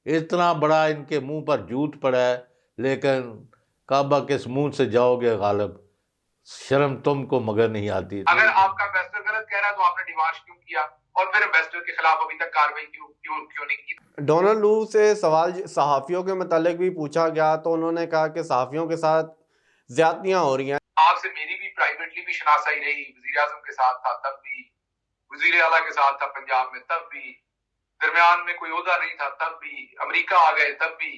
इतना बड़ा इनके मुंह पर जूत पड़ा है, लेकिन काबा किस मुंह से जाओगे गालिब, शर्म तुमको मगर नहीं आती। अगर आपका इन्वेस्टर गलत कह रहा है तो आपने डिमांड क्यों किया, और फिर इन्वेस्टर के खिलाफ अभी तक कार्रवाई क्यों क्यों क्यों नहीं की? डोनाल्ड लू से सवाल सहाफियों के मतलब भी पूछा गया तो उन्होंने कहा कि सहाफियों के साथ ज्यादतियां हो रही हैं। आपसे मेरी भी प्राइवेटली भी शनासाई रही, वजीर आजम के साथ था तब भी, वजीर आला के साथ था पंजाब में तब भी, दरमियान में कोई ओहदा नहीं था तब भी, अमेरिका आ गए तब भी।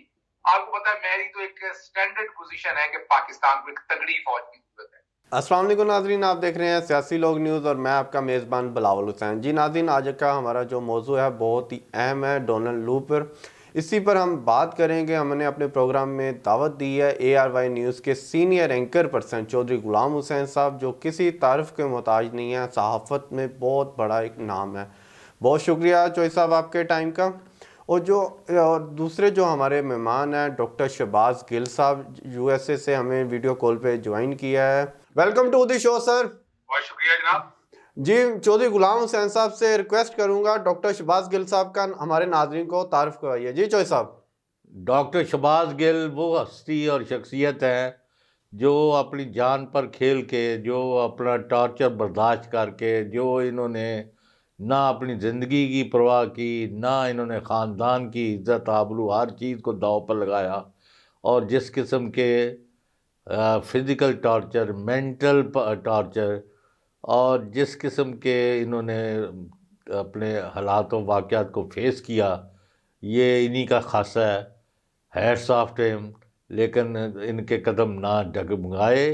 आपको पता है मेरी तो एक स्टैंडर्ड पोजीशन है कि पाकिस्तान को एक तगड़ी फौज की जरूरत है। अस्सलाम वालेकुम नाज़रीन, आप देख रहे हैं सियासी लोग न्यूज़ और मैं आपका मेज़बान बिलावल हुसैन। जी नाज़रीन, आज का हमारा जो मौजू है बहुत ही अहम है, डोनाल्ड लू पर। इसी पर हम बात करेंगे। हमने अपने प्रोग्राम में दावत दी है ARY न्यूज़ के senior anchor person Chaudhary Ghulam Hussain साहब, जो किसी तारीफ़ के मोहताज नहीं है, सहाफ़त में बहुत बड़ा एक नाम है। बहुत शुक्रिया चौधरी साहब आपके टाइम का। और दूसरे जो हमारे मेहमान हैं डॉक्टर शहबाज गिल साहब, USA से हमें वीडियो कॉल पे ज्वाइन किया है। Welcome to the show sir. बहुत शुक्रिया जनाब। जी, चौधरी गुलाम हुसैन साहब से रिक्वेस्ट करूंगा डॉक्टर शहबाज गिल साहब का हमारे नाजरीन को तारुफ करवाइए। जी चौधरी साहब। डॉक्टर शहबाज गिल वो हस्ती और शख्सियत है जो अपनी जान पर खेल के, जो अपना टॉर्चर बर्दाश्त करके, जो इन्होंने ना अपनी ज़िंदगी की परवाह की, ना इन्होंने ख़ानदान की इज़्ज़त आबरू हर चीज़ को दांव पर लगाया, और जिस किस्म के फिज़िकल टॉर्चर, मेंटल टॉर्चर, और जिस किस्म के इन्होंने अपने हालातों वाक़यात को फेस किया, ये इन्हीं का खासा है। Hats off to him. लेकिन इनके कदम ना डगमगाए,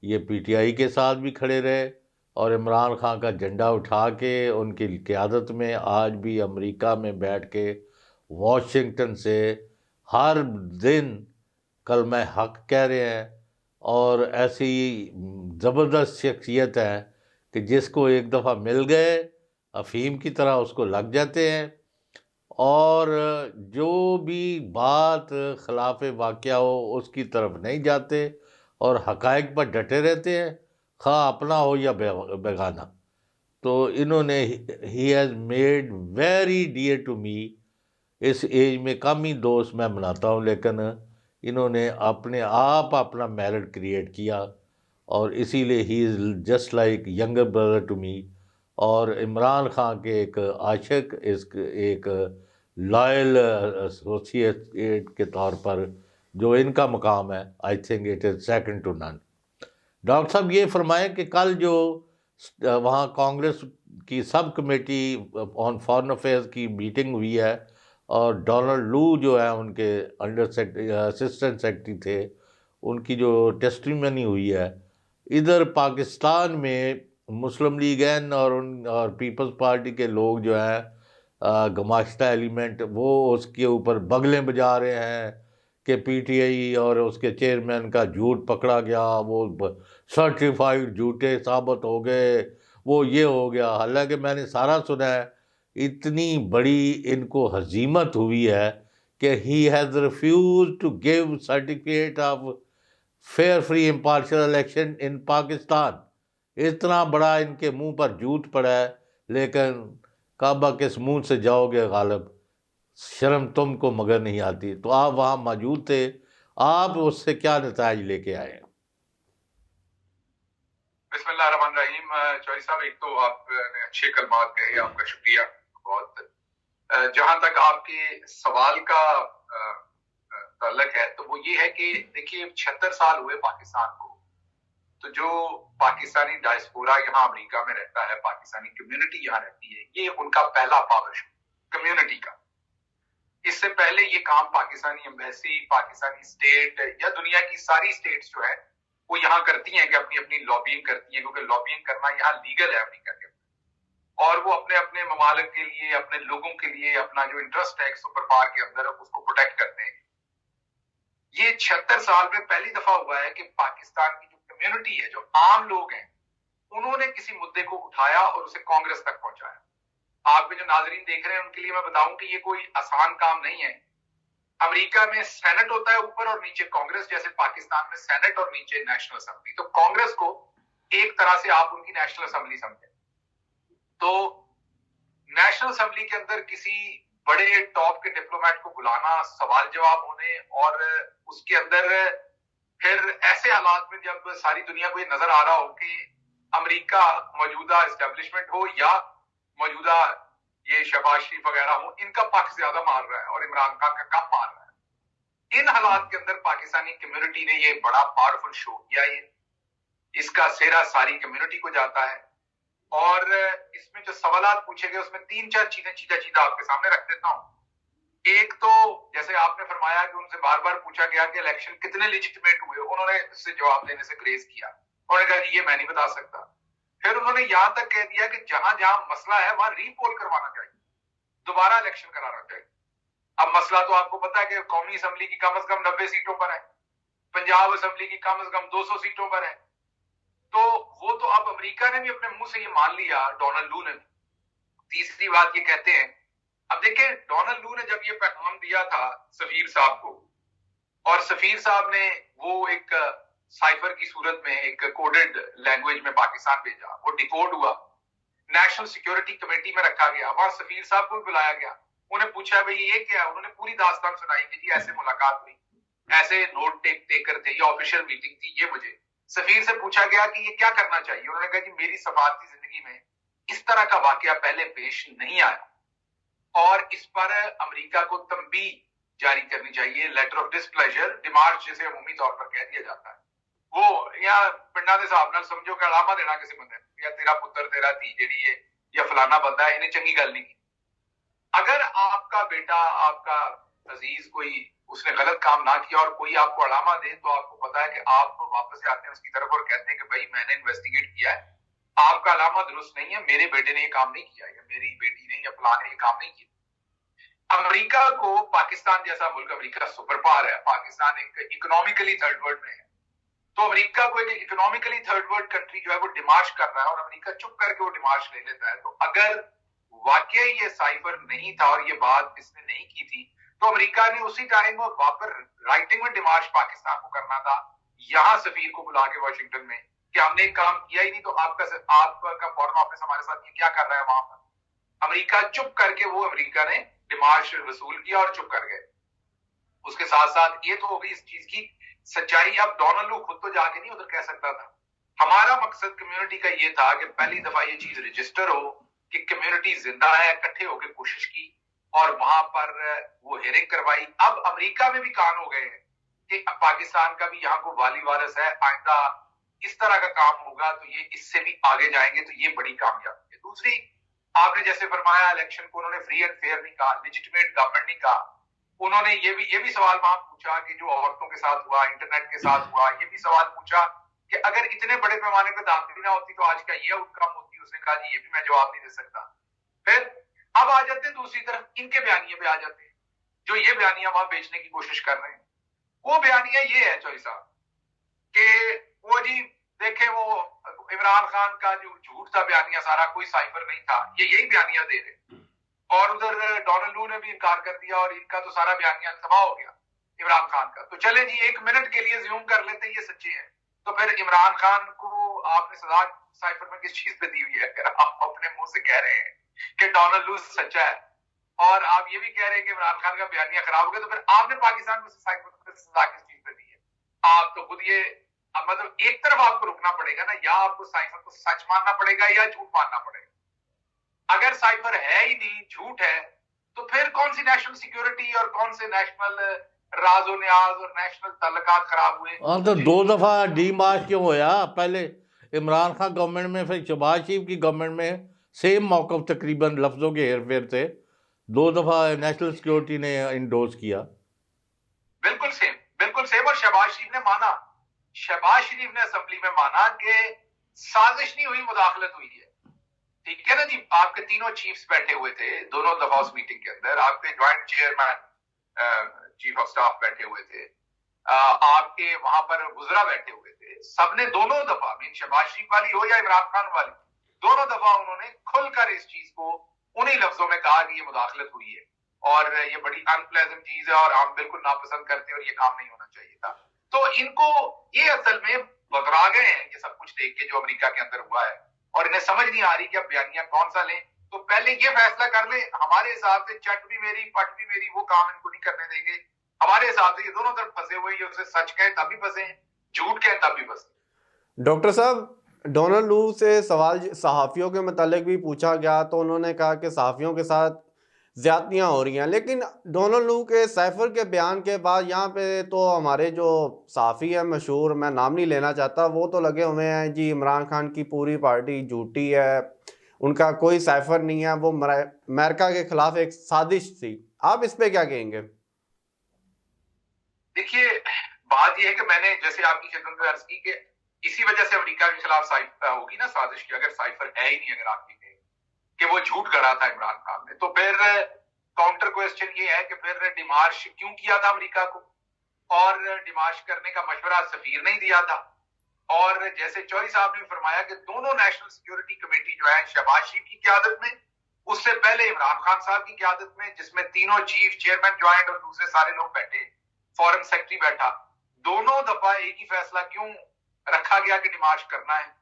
ये PTI के साथ भी खड़े रहे, और इमरान खान का झंडा उठा के उनकी क़यादत में आज भी अमेरिका में बैठ के वाशिंगटन से हर दिन कलमा हक कह रहे हैं। और ऐसी ज़बरदस्त शख्सियत है कि जिसको एक दफ़ा मिल गए अफ़ीम की तरह उसको लग जाते हैं, और जो भी बात खिलाफ वाक़या हो उसकी तरफ नहीं जाते, और हक़ाइक़ पर डटे रहते हैं, खा अपना हो या बेगाना। तो इन्होंने he has made very dear to me. इस एज में कम ही दोस्त मैं बनाता हूँ, लेकिन इन्होंने अपने आप अपना मेरिट क्रिएट किया, और इसीलिए ही is just like younger brother to me. और इमरान खान के एक आशिक, एक लॉयल एसोसिएट के तौर पर जो इनका मकाम है, I think it is second to none. Doctor साहब ये फरमाएं कि कल जो वहाँ कांग्रेस की sub committee on foreign affairs की मीटिंग हुई है, और डोनाल्ड लू जो है उनके असिस्टेंट सेक्रेटरी थे, उनकी जो टेस्टिमनी हुई है, इधर पाकिस्तान में मुस्लिम लीग एन और पीपल्स पार्टी के लोग जो हैं गमाश्ता एलिमेंट, वो उसके ऊपर बगलें बजा रहे हैं कि PTI और उसके चेयरमैन का झूठ पकड़ा गया, वो सर्टिफाइड झूठे साबित हो गए, वो ये हो गया। हालांकि मैंने सारा सुना है। इतनी बड़ी इनको हजीमत हुई है कि he has refuse to give certificate of fair free impartial election in Pakistan. इतना बड़ा इनके मुंह पर जूत पड़ा है, लेकिन काबा किस मुंह से जाओगे गालिब, शर्म तुमको मगर नहीं आती। तो आप वहाँ मौजूद थे, आप उससे क्या नताइज लेके आए? बिस्मिल्लाहिर्रहमानिर्रहीम। चौधरी साहब, एक तो आपने अच्छे कलमात कहे, आपका शुक्रिया बहुत। जहां तक आपके सवाल का ताल्लुक है तो वो ये है कि देखिए 76 साल हुए पाकिस्तान को, तो जो पाकिस्तानी डायस्पोरा यहाँ अमेरिका में रहता है, पाकिस्तानी कम्युनिटी यहाँ रहती है, ये उनका पहला पावर शो कम्युनिटी का। इससे पहले ये काम पाकिस्तानी एम्बेसी, पाकिस्तानी स्टेट या दुनिया की सारी स्टेट्स जो है वो यहाँ करती हैं कि अपनी अपनी लॉबिंग करती हैं, क्योंकि लॉबिंग करना यहाँ लीगल है अमेरिका के, और वो अपने अपने ममालिक के लिए, अपने लोगों के लिए अपना जो इंटरेस्ट है सुपर पावर के अंदर उसको प्रोटेक्ट करते हैं। ये 76 साल में पहली दफा हुआ है कि पाकिस्तान की जो कम्युनिटी है, जो आम लोग हैं, उन्होंने किसी मुद्दे को उठाया और उसे कांग्रेस तक पहुंचाया। आप जो नाजरीन देख रहे हैं उनके लिए मैं बताऊं कि ये कोई आसान काम नहीं है। अमेरिका में सेनेट होता है ऊपर और नीचे कांग्रेस, जैसे पाकिस्तान में सेनेट और नीचे नेशनल असेंबली। तो कांग्रेस को एक तरह से आप उनकी नेशनल असेंबली समझें। तो नेशनल असेंबली के अंदर किसी बड़े टॉप के डिप्लोमेट को बुलाना, सवाल जवाब होने, और उसके अंदर फिर ऐसे हालात में जब सारी दुनिया को ये नजर आ रहा हो कि अमेरिका मौजूदा एस्टेब्लिशमेंट हो या मौजूदा ये शहबाज शरीफ वगैरह हो, इनका पक्ष ज्यादा मार रहा है और इमरान खान का कम मार रहा है। इन हालात के अंदर पाकिस्तानी कम्युनिटी ने ये बड़ा पावरफुल शो किया, ये इसका सेहरा सारी कम्युनिटी को जाता है। और इसमें जो सवालात पूछे गए उसमें 3-4 चीजें सीधा आपके सामने रख देता हूं। एक तो जैसे आपने फरमाया कि उनसे बार बार पूछा गया कि इलेक्शन कितने लेजिटिमेट हुए, उन्होंने इससे जवाब देने से ग्रेज किया, उन्होंने कहा ये मैं नहीं बता सकता। फिर उन्होंने यहां तक कह दिया कि जहां जहां मसला है वहां रीपोल करवाना चाहिए, दोबारा इलेक्शन कराना चाहिए। अब मसला तो आपको पता है कि कौमी असम्बली की कम से कम 90 सीटों पर है, पंजाब असम्बली की कम से कम 200 सीटों पर है। तो वो तो अब अमेरिका ने भी अपने मुंह से ये मान लिया, डोनाल्ड लू ने। तीसरी बात ये कहते हैं, अब देखिए डोनाल्ड लू ने जब ये पैगाम दिया था सफीर साहब को, और सफीर साहब ने वो एक साइफर की सूरत में एक कोडेड लैंग्वेज में पाकिस्तान भेजा, वो डिकोड हुआ, नेशनल सिक्योरिटी कमेटी में रखा गया, वहां सफीर साहब को भी बुलाया गया, उन्हें पूछा भाई ये क्या है, उन्होंने पूरी दास्तान सुनाई कि जी ऐसे मुलाकात हुई, ऐसे नोट टेकर थे, ये ऑफिशियल मीटिंग थी, ये मुझे सफीर से पूछा गया कि ये क्या करना चाहिए, उन्होंने कहा जी मेरी सफारती जिंदगी में इस तरह का वाकया पहले पेश नहीं आया और इस पर अमेरिका को तंबी जारी करनी चाहिए, लेटर ऑफ डिस्प्लेजर, डिमार्च जिसे अमूमी तौर पर कह दिया जाता है। वो या पिंडा के हिसाब नाल समझो कि अलामा देना किसी बंदे या तेरा पुत्र तेरा धी जेड़ी है या फलाना बंदा है, इन्हें चंगी गल नहीं की। अगर आपका बेटा, आपका अजीज कोई उसने गलत काम ना किया और कोई आपको अलामा दे, तो आपको पता है कि आप वापस से आते हैं उसकी तरफ और कहते हैं कि भाई मैंने इन्वेस्टिगेट किया है, आपका अलामा दुरुस्त नहीं है, मेरे बेटे ने ये काम नहीं किया या मेरी बेटी ने या फलाने ने ये काम नहीं किया। अमेरिका को पाकिस्तान जैसा मुल्क, अमेरिका सुपर पावर है, पाकिस्तान एक इकोनॉमिकली थर्ड वर्ल्ड में है, तो अमेरिका को एक इकोनॉमिकली थर्ड वर्ल्ड कंट्री जो है वो डिमार्श कर रहा है और अमेरिका चुप करके वो डिमार्श ले लेता है। तो अगर वाकई ये साइफर नहीं था और ये बात इसने नहीं की थी, तो अमेरिका ने उसी टाइम वापस राइटिंग में डिमार्श पाकिस्तान को करना था, यहां सफीर को बुला के वाशिंगटन में कि हमने एक काम किया ही नहीं, तो आपका फॉरेन ऑफिस हमारे साथ ये क्या कर रहा है वहां पर। अमेरिका चुप करके वो अमेरिका ने डिमार्श वसूल किया और चुप कर गए। उसके साथ साथ ये तो हो गई इस चीज की सच्चाई। अब डोनाल्ड लू खुद तो जाके नहीं उधर कह सकता था, हमारा मकसद कम्युनिटी का ये था कि पहली दफा ये चीज रजिस्टर हो कि कम्युनिटी जिंदा है, इकट्ठे होकर कोशिश की और वहां पर वो हेयरिंग करवाई। अब अमेरिका में भी कान हो गए हैं कि पाकिस्तान का भी यहाँ को वाली वारस है, आइंदा इस तरह का काम होगा तो ये इससे भी आगे जाएंगे, तो ये बड़ी कामयाबी है। दूसरी, आपने जैसे फरमाया इलेक्शन को उन्होंने फ्री एंड फेयर नहीं कहा, लेजिटिमेट गवर्नमेंट नहीं कहा, उन्होंने ये भी सवाल वहां पूछा कि जो औरतों के साथ हुआ, इंटरनेट के साथ हुआ, ये भी सवाल पूछा कि अगर इतने बड़े पैमाने पर दाखिली ना होती तो आज का ये आउटकम होती। उसने कहा जी ये भी मैं जवाब नहीं दे सकता। फिर अब आ जाते हैं दूसरी तरफ, इनके बयानिए पे आ जाते हैं, जो ये बयानिया वहां बेचने की कोशिश कर रहे हैं। वो बयानिया ये है चौधरी साहब कि वो जी देखे वो इमरान खान का जो झूठ था बयानिया सारा, कोई साइफर नहीं था, ये यही बयानिया दे रहे, और उधर डोनाल्ड लू ने भी इनकार कर दिया और इनका तो सारा बयानिया तबाह हो गया इमरान खान का। तो चले जी एक मिनट के लिए ज्यूम कर लेते ये सच्चे हैं, तो फिर इमरान खान को आपने सजा साइफर में किस चीज पे दी हुई है? अगर आप अपने मुंह से कह रहे हैं कि डोनाल्ड लू सच्चा है और आप ये भी कह रहे हैं कि इमरान खान का बयानिया खराब हो गया, तो फिर आपने पाकिस्तान को साइफर में सजा किस चीज पे दी है? आप तो खुद ये, मतलब एक तरफ आपको रुकना पड़ेगा ना, या आपको साइफर को सच मानना पड़ेगा या झूठ मानना पड़ेगा। अगर साइफर है ही नहीं, झूठ है, तो फिर कौन सी नेशनल सिक्योरिटी और कौन से नेशनल राजो न्याज और नेशनल तल्लकात खराब हुए? हाँ, तो 2 दफा डीमार्च क्यों होया? पहले इमरान खान गवर्नमेंट में, फिर शहबाज शरीफ की गवर्नमेंट में सेम मौक़िफ़ तकरीबन लफ्ज़ों के हेर फेर थे, 2 दफा नेशनल सिक्योरिटी ने इंडोर्स किया। बिल्कुल सेम। और शहबाज शरीफ ने माना, शहबाज शरीफ ने असेंबली में माना कि साजिश नहीं हुई, मुदाखलत हुई है। ठीक है ना जी, आपके तीनों चीफ्स बैठे हुए थे दोनों दफा उस मीटिंग के अंदर, आपके joint chairman chief of staff बैठे हुए थे, आपके वहां पर गुजरा बैठे हुए थे, सबने दोनों दफा, मीन शहबाज शरीफ वाली हो या इमरान खान वाली, दोनों दफा उन्होंने खुलकर इस चीज को उन्हीं लफ्जों में कहा कि ये मुदाखलत हुई है और ये बड़ी अनप्लेजेंट चीज है और हम बिल्कुल नापसंद करते हैं और ये काम नहीं होना चाहिए था। तो इनको ये असल में बगरा गए हैं ये सब कुछ देख के जो अमेरिका के अंदर हुआ है, और इन्हें समझ नहीं आ रही कि अब बयानिया कौन सा लें। तो पहले ये फैसला कर ले, हमारे हिसाब से चट भी मेरी पट भी मेरी, वो काम इनको नहीं करने देंगे। हमारे हिसाब से ये दोनों तरफ फंसे हुए हैं, उसे सच कहे तब भी फंसे, झूठ कहे तब भी फंसे। डॉक्टर साहब, डोनाल्ड लू से सवाल सहाफ़ियों के मतलब भी पूछा गया तो उन्होंने कहा कि सहाफ़ियों के साथ ज़्यादतियाँ हो रही हैं, लेकिन डोनाल्ड लू के साइफर के बयान के बाद यहाँ पे तो हमारे जो सहाफ़ी है मशहूर, मैं नाम नहीं लेना चाहता, वो तो लगे हुए हैं जी इमरान खान की पूरी पार्टी झूठी है, उनका कोई साइफर नहीं है, वो अमेरिका के खिलाफ एक साजिश थी। आप इस पे क्या कहेंगे? देखिए, बात यह है कि मैंने जैसे आपकी खिदमत में अर्ज की कि इसी वजह से अमेरिका के खिलाफ होगी ना साजिश की, अगर साइफर है ही नहीं, अगर आपकी कि वो झूठ गढ़ा था इमरान खान ने, तो फिर काउंटर क्वेश्चन ये है कि फिर डिमार्श क्यों किया था अमेरिका को, और डिमार्श करने का मशवरा सफीर नहीं दिया था। और जैसे चौधरी साहब ने फरमाया कि दोनों नेशनल सिक्योरिटी कमेटी जो है शहबाज शरीफ की क़यादत में, उससे पहले इमरान खान साहब की क़यादत में, जिसमें तीनों चीफ, चेयरमैन ज्वाइंट और दूसरे सारे लोग बैठे, फॉरेन सेक्रेटरी बैठा, दोनों दफा एक ही फैसला क्यों रखा गया कि डिमार्श करना है।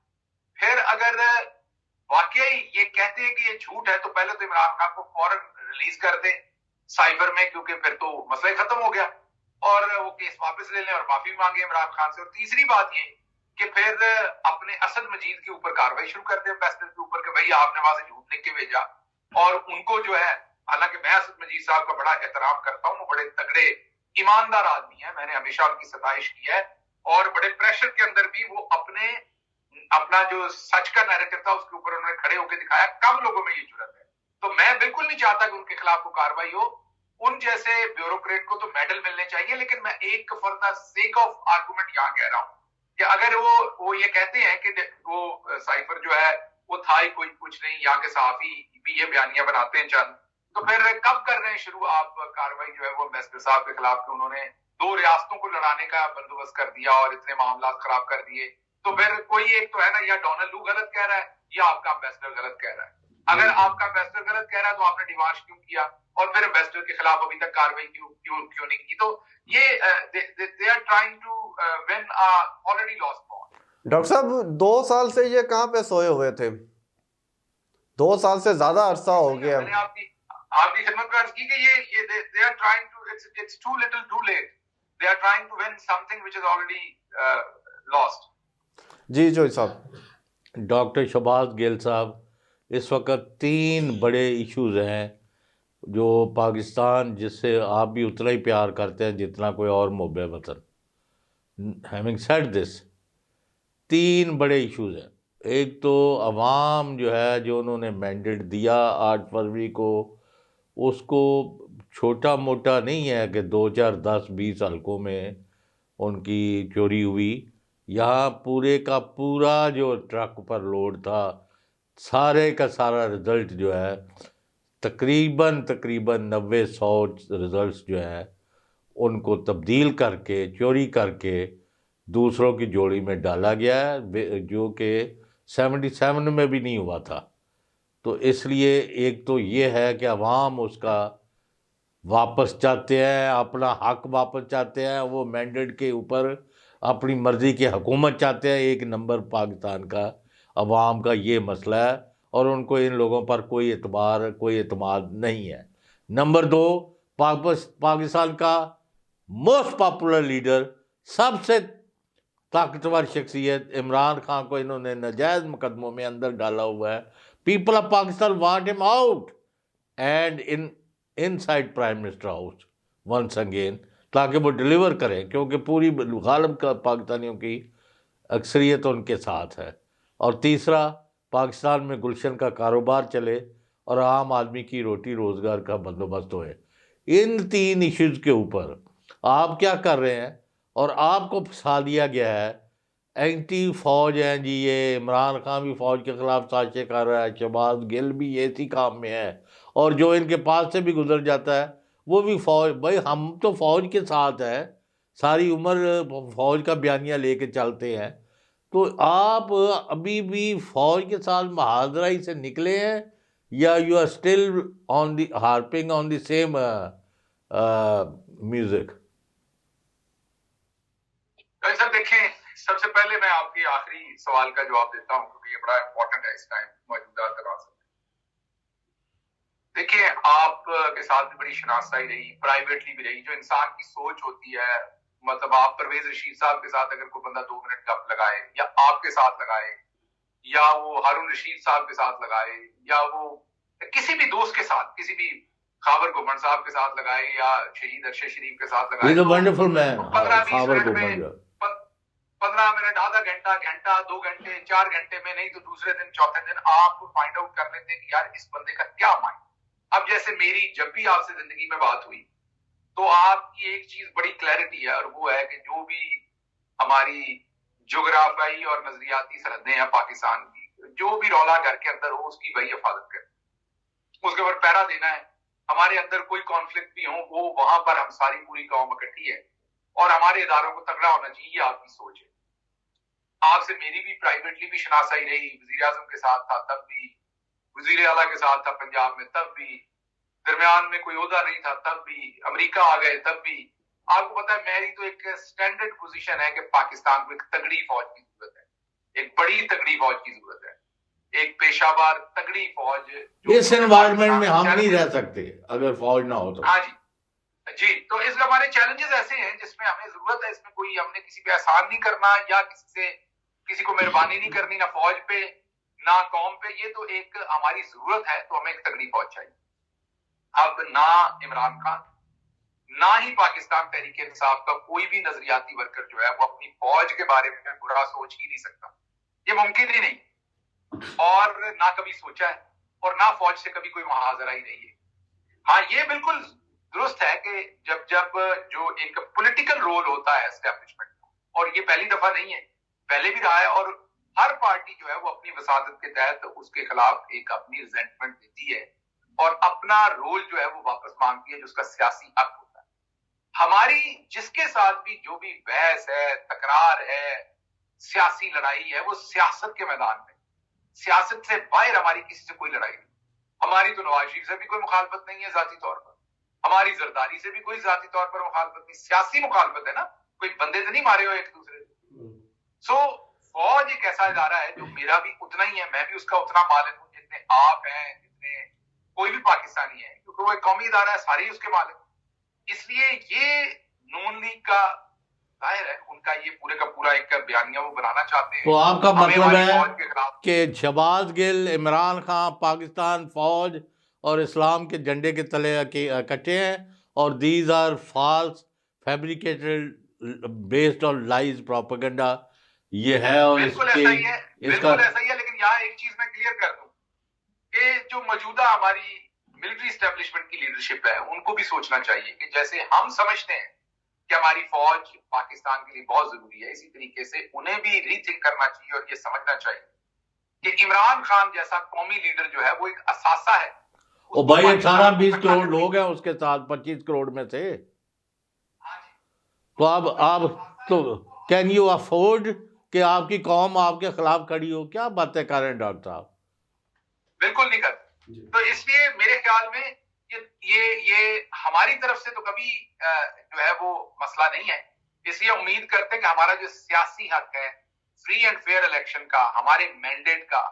फिर अगर वाकई ये कहते हैं कि ये झूठ है, तो पहले तो इमरान खान को फौरन रिलीज कर दें साइबर में, क्योंकि फिर तो मसला खत्म हो गया, और वो केस वापस ले लें और माफी मांगे इमरान खान से। और तीसरी बात ये कि फिर अपने असद मजीद के ऊपर कार्रवाई शुरू कर दें, एम्बेसडर के ऊपर, कि भाई आपने वहां से झूठ लिख के भेजा, और उनको जो है, हालांकि मैं असद मजीद साहब का बड़ा एहतराम करता हूँ, वो बड़े तगड़े ईमानदार आदमी है, मैंने हमेशा उनकी सताइश की है, और बड़े प्रेशर के अंदर भी वो अपना जो सच का नैरेटिव था उसके ऊपर उन्होंने खड़े होकर दिखाया। कम लोगों में ये जुर्रत है, तो मैं बिल्कुल नहीं चाहता कि उनके खिलाफ कोई कार्रवाई हो। उन जैसे ब्यूरोक्रेट को तो मेडल मिलने चाहिए, लेकिन मैं एक for the sake of argument यहाँ कह रहा हूँ कि अगर वो ये कहते हैं कि वो साइफर जो है वो था ही कोई कुछ नहीं, यहाँ के सहाफी भी ये बयानियां बनाते हैं चंद, तो फिर कब कर रहे हैं शुरू आप कार्रवाई जो है वो एम्बेसडर साहब के खिलाफ, कि उन्होंने 2 रियासतों को लड़ाने का बंदोबस्त कर दिया और इतने मामला खराब कर दिए। तो फिर कोई एक तो है ना, या डोनाल्ड लू गलत कह रहा है या आपका एम्बेसडर गलत कह रहा है। अगर आपका एम्बेसडर गलत कह रहा है तो आपने डिमार्श क्यों किया, और फिर एम्बेसडर के खिलाफ अभी तक कार्रवाई क्यों नहीं की। तो ये they are trying to win a already lost war. Doctor साहब, 2 साल से ये कहाँ पे सोए हुए थे? 2 साल से ज्यादा अरसा हो गया। मैंने आपकी खिदमत में अर्ज की कि ये they are trying to, it's too little too late, they are trying to win something which is already lost. जी जो साहब। डॉक्टर शहबाज गिल साहब, इस वक्त 3 बड़े इश्यूज़ हैं जो पाकिस्तान, जिससे आप भी उतना ही प्यार करते हैं जितना कोई और मुहब्बे वतन। हैविंग सेड दिस, 3 बड़े इश्यूज़ हैं। एक तो अवाम जो है, जो उन्होंने मैंडेट दिया 8 फरवरी को, उसको छोटा मोटा नहीं है कि 2 4 10 20 हलकों में उनकी चोरी हुई। यहाँ पूरे का पूरा जो ट्रक पर लोड था, सारे का सारा रिज़ल्ट जो है तकरीबन 90-100 रिज़ल्ट्स जो है उनको तब्दील करके, चोरी करके दूसरों की जोड़ी में डाला गया है, जो कि 77 में भी नहीं हुआ था। तो इसलिए एक तो ये है कि अवाम उसका वापस चाहते हैं, अपना हक वापस चाहते हैं, वो मैंडेट के ऊपर अपनी मर्ज़ी की हुकूमत चाहते हैं। 1 नंबर पाकिस्तान का अवाम का ये मसला है, और उनको इन लोगों पर कोई एतबार, कोई एतमाद नहीं है। नंबर 2, पाकिस्तान का मोस्ट पॉपुलर लीडर, सबसे ताकतवर शख्सियत इमरान खान को इन्होंने नाजायज़ मुकदमों में अंदर डाला हुआ है। People of Pakistan want him out and inside prime minister house once again, ताकि वो डिलीवर करें, क्योंकि पूरी गालिब का पाकिस्तानियों की अक्सरियत उनके साथ है। और तीसरा, पाकिस्तान में गुलशन का कारोबार चले और आम आदमी की रोटी रोज़गार का बंदोबस्त होए। इन 3 इश्यूज़ के ऊपर आप क्या कर रहे हैं, और आपको फंसा दिया गया है। एंटी फ़ौज हैं जी, ये इमरान खान भी फ़ौज के ख़िलाफ़ साजिशें कर रहा है, शहबाज गिल भी इसी काम में है, और जो इनके पास से भी गुजर जाता है वो भी फ़ौज। भाई हम तो फ़ौज के साथ हैं, सारी उम्र फ़ौज का बयानिया लेके चलते हैं, तो आप अभी भी फ़ौज के साथ महाजराई से निकले हैं, या you are still on the harping on the same music? Sir देखें, सबसे पहले मैं आपके आखिरी सवाल का जवाब देता हूं, क्योंकि ये बड़ा इंपॉर्टेंट है इस टाइम मौजूदा दराज में। देखिए, आप के साथ भी बड़ी शनाख्ताई रही, प्राइवेटली भी रही। जो इंसान की सोच होती है, मतलब आप परवेज रशीद साहब के साथ अगर कोई बंदा 2 मिनट गप लगाए, या आपके साथ लगाए, या वो हारून रशीद साहब के साथ लगाए, या वो किसी भी दोस्त के साथ, किसी भी खाबर घुमन साहब के साथ लगाए, या शहीद अरशद शरीफ के साथ लगाए, is a wonderful man 15-20 खाबर minute घुमन। में, 15 मिनट, आधा घंटा, घंटा, 2 घंटे, 4 घंटे में, नहीं तो दूसरे दिन, चौथे दिन आप फाइंड आउट कर लेते हैं कि यार इस बंदे का क्या माइंड। अब जैसे मेरी जब भी आपसे जिंदगी में बात हुई, तो आपकी एक चीज बड़ी क्लैरिटी है, और वो है कि जो भी हमारी जोग्राफियाई और नजरियाती सरहदें हैं पाकिस्तान की, जो भी रौला घर के अंदर हो उसकी वही हिफाजत करें, उसके ऊपर पहरा देना है। हमारे अंदर कोई कॉन्फ्लिक्ट भी हो, वो वहां पर हम सारी पूरी कौम इकट्ठी है, और हमारे इदारों को तगड़ा होना चाहिए। ये आपकी सोच है। आपसे मेरी भी प्राइवेटली भी शनाख्ताई रही, वजीर आजम के साथ था तब भी, वजीर आला के साथ था पंजाब में तब भी, दरमियान में कोई ओहदा नहीं था तब भी, अमेरिका आ गए तब भी। आपको पता है मेरी तो एक स्टैंडर्ड पोजीशन है कि पाकिस्तान को एक तगड़ी फौज की जरूरत है, एक बड़ी तगड़ी फौज की जरूरत है, एक पेशावर तगड़ी फौज। इस एनवायरनमेंट में हम नहीं रह सकते अगर फौज ना हो तो। हाँ जी जी, तो इस हमारे चैलेंजेस ऐसे हैं जिसमें हमें जरूरत है, इसमें कोई हमने किसी पे एहसान नहीं करना, या किसी को मेहरबानी नहीं करनी, ना फौज पे ना कौम पे। ये तो एक हमारी जरूरत है, तो हमें एक तगड़ी फौज चाहिए। अब ना इमरान खान, ना ही पाकिस्तान तहरीक इंसाफ का कोई भी नजरियाती वर्कर जो है वो अपनी फौज के बारे में बुरा सोच ही नहीं सकता। ये मुमकिन ही नहीं, और ना कभी सोचा है, और ना फौज से कभी कोई मुहाजरा ही नहीं है। हाँ, ये बिल्कुल दुरुस्त है कि जब जो एक पॉलिटिकल रोल होता है एस्टेब्लिशमेंट का, और ये पहली दफा नहीं है, पहले भी रहा है, और हर पार्टी जो है वो अपनी वसादत के तहत उसके खिलाफ एक अपनी रिजेंटमेंट देती है, और अपना रोल जो है वो वापस मांगती है, जो उसका सियासी हक होता है। हमारी जिसके साथ भी जो भी बहस है, तकरार है, सियासी लड़ाई है, वो सियासत के मैदान में, सियासत से बाहर हमारी किसी से कोई लड़ाई नहीं। हमारी तो नवाज शरीफ से भी कोई मुखालफत नहीं है जाती तौर पर, हमारी जरदारी से भी कोई जाती तौर पर मुखालफत नहीं, सियासी मुखालफत है ना, कोई बंदे तो नहीं मारे हो एक दूसरे से। सो फौज एक ऐसा इदारा है जो मेरा भी उतना ही है, मैं भी उसका उतना मालिक हूं जितने आप हैं, जितने कोई भी पाकिस्तानी है, क्योंकि वो एक कौमी इदारा है, सारे ही उसके मालिक। इसलिए ये नून लीग का जाहिर है उनका ये पूरे का पूरा एक बयानिया वो बनाना चाहते हैं। तो आपका मतलब है खिलाफ कि शहबाज गिल, इमरान खान, पाकिस्तान फौज और इस्लाम के झंडे के तले इकट्ठे हैं, और these are false fabricated based on lies propaganda. ये है, और बिल्कुल ऐसा ही है, बिल्कुल ऐसा ही है। लेकिन यहाँ एक चीज मैं क्लियर कर दूं कि जो मौजूदा हमारी मिलिट्री एस्टेब्लिशमेंट की लीडरशिप है, उनको भी सोचना चाहिए कि जैसे हम समझते हैं कि हमारी फौज पाकिस्तान के लिए बहुत जरूरी है, इसी तरीके से उन्हें भी रीथिंक करना चाहिए, और ये समझना चाहिए कि इमरान खान जैसा कौमी लीडर जो है वो एक असासा है। ओ भाई, 18-20 करोड़ लोग हैं उसके साथ, 25 करोड़ में से। तो आप तो कैन यू अफोर्ड कि आपकी कौम आपके खिलाफ खड़ी हो? क्या बातें कर रहे हैं डॉक्टर साहब? बिल्कुल नहीं करते। तो इसलिए मेरे ख्याल में ये हमारी तरफ से तो कभी जो है वो मसला नहीं है। इसलिए उम्मीद करते हैं कि हमारा जो सियासी हक है, फ्री एंड फेयर इलेक्शन का, हमारे मैंडेट का,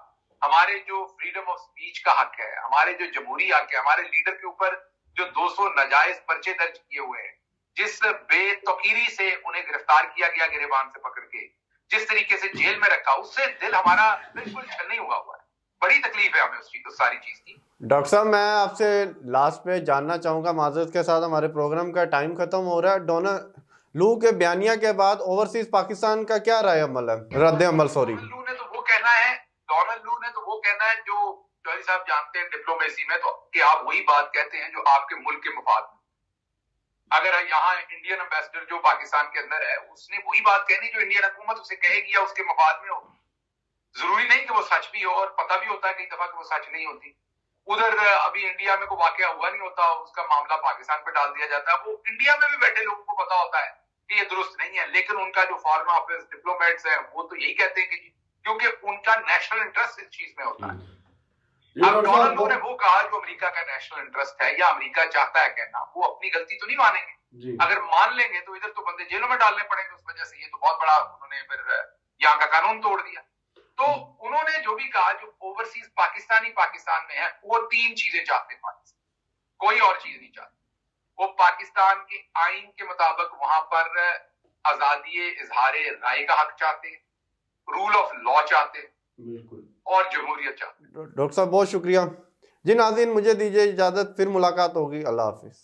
हमारे जो फ्रीडम ऑफ स्पीच का हक है, हमारे जो जमहूरी हक है, हमारे लीडर के ऊपर जो 200 नाजायज पर्चे दर्ज किए हुए हैं, जिस बेतौकीरी से उन्हें गिरफ्तार किया गया गिरेबान से पकड़ के, जिस तरीके से जेल में रखा, उससे दिल हमारा बिल्कुल छन्नी हुआ है। बड़ी तकलीफ है हमें उस सारी चीज की। डॉक्टर साहब, मैं आपसे लास्ट में जानना चाहूँगा, माजरत के साथ हमारे प्रोग्राम का टाइम खत्म हो रहा है। डोनाल्ड लू के बयानिया के बाद ओवरसीज पाकिस्तान का क्या राय अमल है, रद्द अमल? सॉरी, डोनाल्ड लू ने तो वो कहना है जो चौधरी साहब जानते हैं डिप्लोमेसी में, तो कि आप वही बात कहते हैं जो आपके मुल्क के मफाद में। अगर यहाँ इंडियन एम्बेसडर जो पाकिस्तान के अंदर है, उसने वही बात कहनी जो इंडियन हुकूमत उसे कहेगी या उसके मफाद में होगी। जरूरी नहीं कि वो सच भी हो, और पता भी होता है कई दफा कि वो सच नहीं होती। उधर अभी इंडिया में कोई वाकया हुआ नहीं होता, उसका मामला पाकिस्तान पे डाल दिया जाता है। वो इंडिया में भी बैठे लोगों को पता होता है कि ये दुरुस्त नहीं है, लेकिन उनका जो फॉरेन ऑफिस डिप्लोमेट्स हैं वो तो यही कहते हैं कि क्योंकि उनका नेशनल इंटरेस्ट इस चीज में होता है। अब डोनाल्ड लू ने वो कहा जो अमेरिका का नेशनल इंटरेस्ट है या अमेरिका चाहता है कहना, वो अपनी गलती तो नहीं मानेंगे। अगर मान लेंगे तो इधर तो बंदे जेलों में डालने पड़ेंगे उस वजह से। ये तो बहुत बड़ा उन्होंने फिर यहाँ का कानून तोड़ दिया। तो उन्होंने जो भी कहा, जो ओवरसीज पाकिस्तान में है, वो 3 चीजें चाहते हैं पाकिस्तान। कोई और चीज नहीं चाहते। वो पाकिस्तान के आइन के मुताबिक वहां पर आजादी इजहार राय का हक चाहते, रूल ऑफ लॉ चाहते और जमहूरियत चाहते। डॉक्टर साहब बहुत शुक्रिया। जी नाज़रीन, मुझे दीजिए इजाज़त, फिर मुलाकात होगी। अल्लाह हाफिज़।